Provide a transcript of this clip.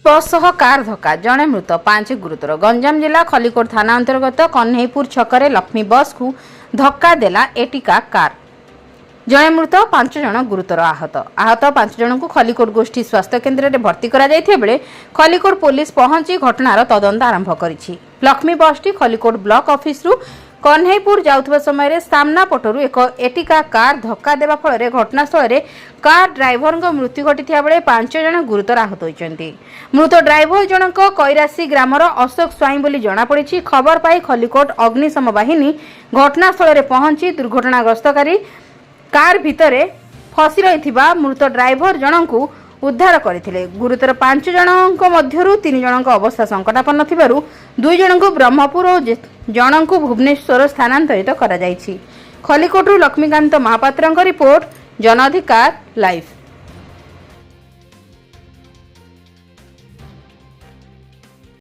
बस सह कार धक्का जड़े मृत 5 गुरुतर। गंजाम जिला खलिकोट थाना अंतर्गत कन्हईपुर छकरे लक्ष्मी बस को धक्का देला एटिका कार। जड़े मृत 5 जन गुरुतर आहत 5 जन को खलिकोट गोष्ठी स्वास्थ्य केन्द्र में भर्ती करा जायथिबा बेले खलिकोट पुलिस पहुंची घटनार तदंत आरंभ करिछि। लक्ष्मी बसटी खलिकोट ब्लॉक ऑफिस रु कन्हईपुर जाउथबा समय सामना पटरु एक एटिका कार धक्का देबा फल घटनास्थल में कार ड्राइवर मृत्यु घटी 5 जन गुरुतर आहत होइछन्ति। मृत ड्राइवर जनक कैरासी ग्रामर अशोक स्वाई बोली जनापड़ी। खबर पाई खलिकोट अग्निशम बाहिनी घटनास्थल में पहुंची दुर्घटनाग्रस्तकारी कार भितरे फसी रहिथिबा मृत ड्राइवर जनक उद्धार करथिले। गुरुतर 5 जनक मध्यरु 3 जनक अवस्था संकटापन्न थिबारु 2 जनक ब्रह्मपुर और जनक भुवनेश्वर स्थानांतरित करा जायछि। खलिकोटरू लक्ष्मीकांत महापात्रଙ୍କ रिपोर्ट, जन अधिकार लाइव।